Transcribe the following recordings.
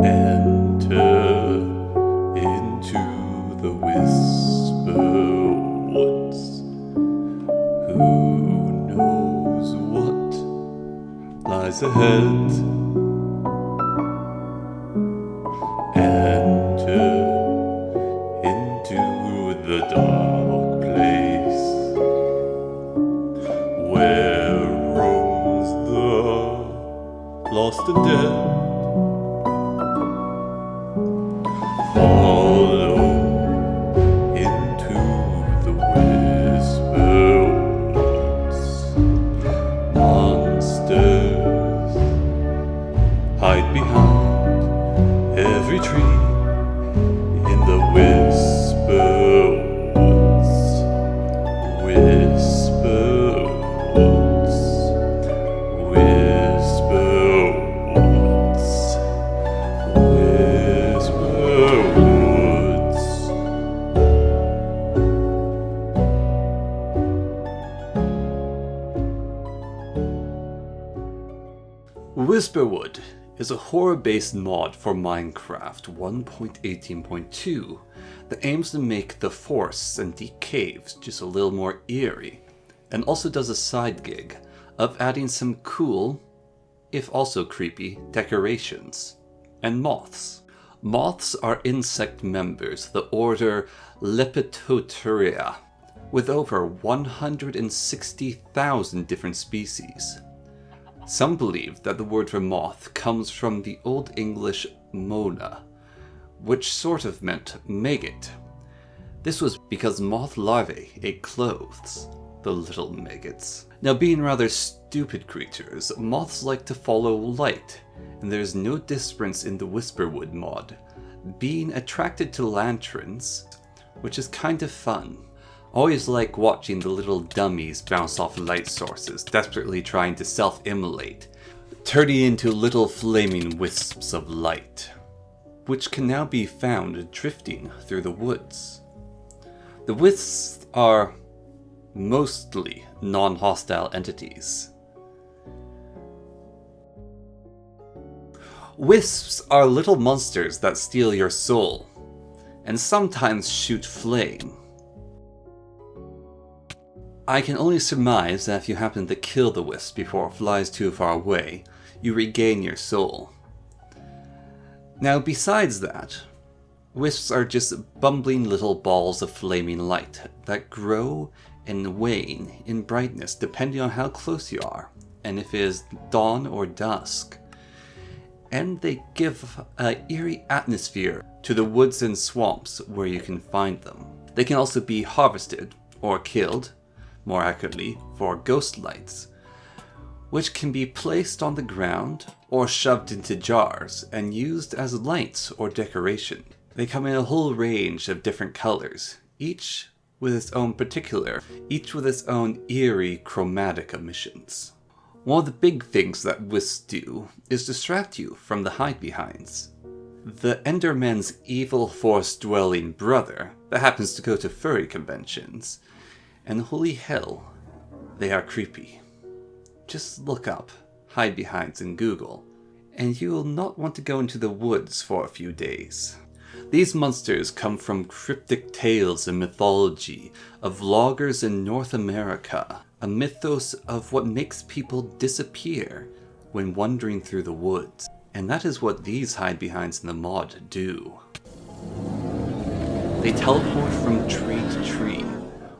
Enter into the Whisperwoods. Who knows what lies ahead? Enter into the dark place where roams the lost and dead. Follow into the Whisperwoods. Monsters hide behind every tree in the Whisperwoods. Whisperwoods. Whisperwoods. Whisperwoods. Whisperwood is a horror-based mod for Minecraft 1.18.2 that aims to make the forests and deep caves just a little more eerie, and also does a side gig of adding some cool, if also creepy, decorations, and moths. Moths are insect members of the order Lepidopteria, with over 160,000 different species. Some believe that the word for moth comes from the Old English mona, which sort of meant maggot. This was because moth larvae ate clothes, the little maggots. Now, being rather stupid creatures, moths like to follow light, and there's no difference in the Whisperwood mod, being attracted to lanterns, which is kind of fun. Always like watching the little dummies bounce off light sources, desperately trying to self-immolate, turning into little flaming wisps of light, which can now be found drifting through the woods. The wisps are mostly non-hostile entities. Wisps are little monsters that steal your soul, and sometimes shoot flame. I can only surmise that if you happen to kill the wisp before it flies too far away, you regain your soul. Now, besides that, wisps are just bumbling little balls of flaming light that grow and wane in brightness depending on how close you are, and if it is dawn or dusk. And they give an eerie atmosphere to the woods and swamps where you can find them. They can also be harvested or killed, more accurately, for ghost lights, which can be placed on the ground or shoved into jars and used as lights or decoration. They come in a whole range of different colors, each with its own eerie chromatic emissions. One of the big things that wisps do is distract you from the hidebehinds. The Enderman's evil forest-dwelling brother that happens to go to furry conventions. And holy hell, they are creepy. Just look up hidebehinds in Google, and you will not want to go into the woods for a few days. These monsters come from cryptic tales and mythology of loggers in North America, a mythos of what makes people disappear when wandering through the woods. And that is what these hidebehinds in the mod do. They teleport from tree to tree,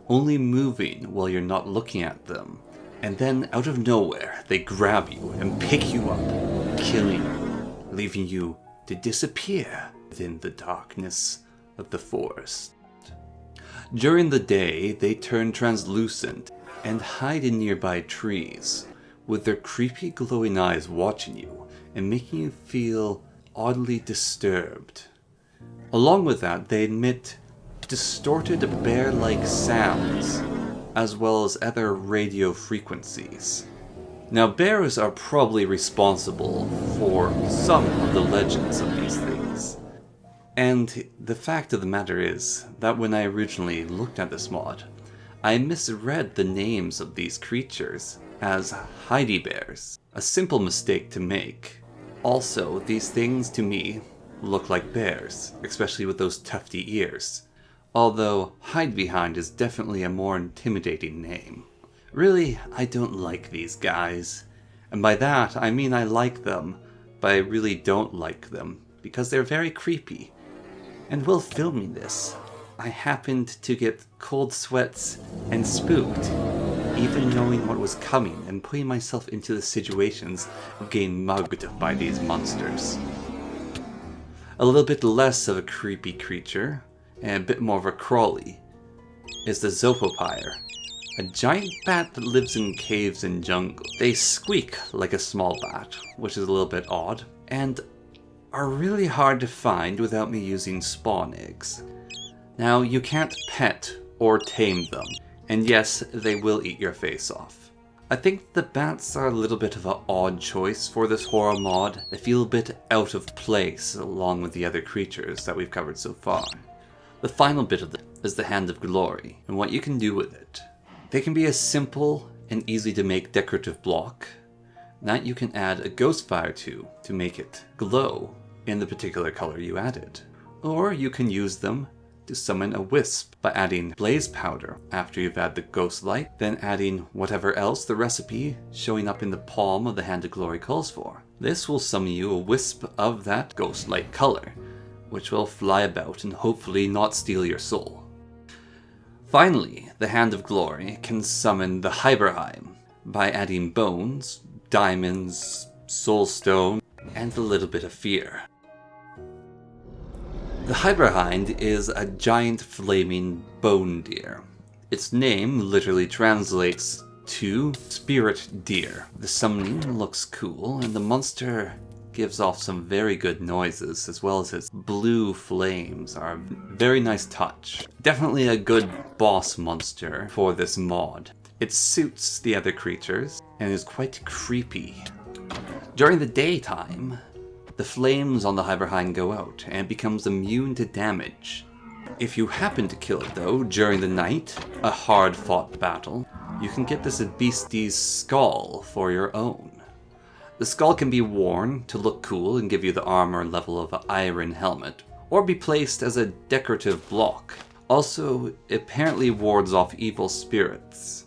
only moving while you're not looking at them. And then, out of nowhere, they grab you and pick you up, killing you, leaving you to disappear within the darkness of the forest. During the day, they turn translucent and hide in nearby trees, with their creepy glowing eyes watching you and making you feel oddly disturbed. Along with that, they emit distorted bear-like sounds, as well as other radio frequencies. Now, bears are probably responsible for some of the legends of these things. And the fact of the matter is that when I originally looked at this mod, I misread the names of these creatures as Heidi bears. A simple mistake to make, Also, these things to me look like bears, especially with those tufty ears. Although hidebehind is definitely a more intimidating name. Really, I don't like these guys. And by that, I mean I like them, but I really don't like them, because they're very creepy. And while filming this, I happened to get cold sweats and spooked, even knowing what was coming and putting myself into the situations of getting mugged by these monsters. A little bit less of a creepy creature, and a bit more of a crawly, is the Zopo Pyre, a giant bat that lives in caves and jungles. They squeak like a small bat, which is a little bit odd, and are really hard to find without me using spawn eggs. Now, you can't pet or tame them, and yes, they will eat your face off. I think the bats are a little bit of an odd choice for this horror mod. They feel a bit out of place along with the other creatures that we've covered so far. The final bit of this is the Hand of Glory, and what you can do with it. They can be a simple and easy to make decorative block that you can add a ghost fire to make it glow in the particular color you added. Or you can use them to summon a wisp by adding blaze powder after you've added the ghost light, then adding whatever else the recipe showing up in the palm of the Hand of Glory calls for. This will summon you a wisp of that ghost light color, which will fly about and hopefully not steal your soul. Finally, the Hand of Glory can summon the hidebehind by adding bones, diamonds, soulstone, and a little bit of fear. The hidebehind is a giant flaming bone deer. Its name literally translates to spirit deer. The summoning looks cool, and the monster gives off some very good noises, as well as its blue flames are a very nice touch. Definitely a good boss monster for this mod. It suits the other creatures, and is quite creepy. During the daytime, the flames on the hidebehind go out, and it becomes immune to damage. If you happen to kill it though, during the night, a hard-fought battle, you can get this Beastie's skull for your own. The skull can be worn to look cool and give you the armor level of an iron helmet, or be placed as a decorative block. Also, it apparently wards off evil spirits.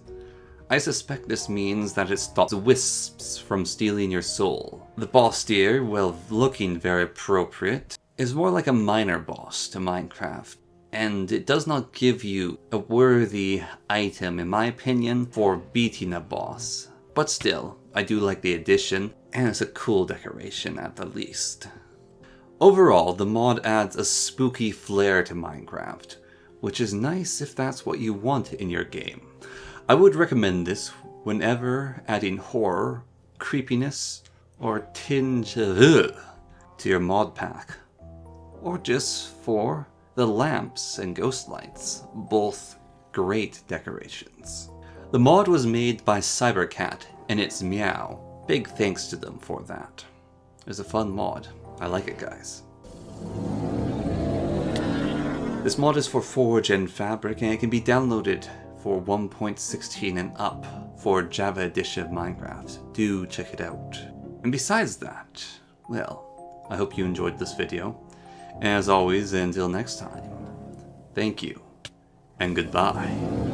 I suspect this means that it stops wisps from stealing your soul. The boss deer, while looking very appropriate, is more like a minor boss to Minecraft, and it does not give you a worthy item, in my opinion, for beating a boss. But still, I do like the addition, and it's a cool decoration at the least. Overall, the mod adds a spooky flair to Minecraft, which is nice if that's what you want in your game. I would recommend this whenever adding horror, creepiness, or a tinge of to your mod pack. Or just for the lamps and ghost lights, both great decorations. The mod was made by Cybercat and it's Meow. Big thanks to them for that. It's a fun mod. I like it, guys. This mod is for Forge and Fabric, and it can be downloaded for 1.16 and up for Java edition of Minecraft. Do check it out. And besides that, well, I hope you enjoyed this video. As always, until next time, thank you, and goodbye.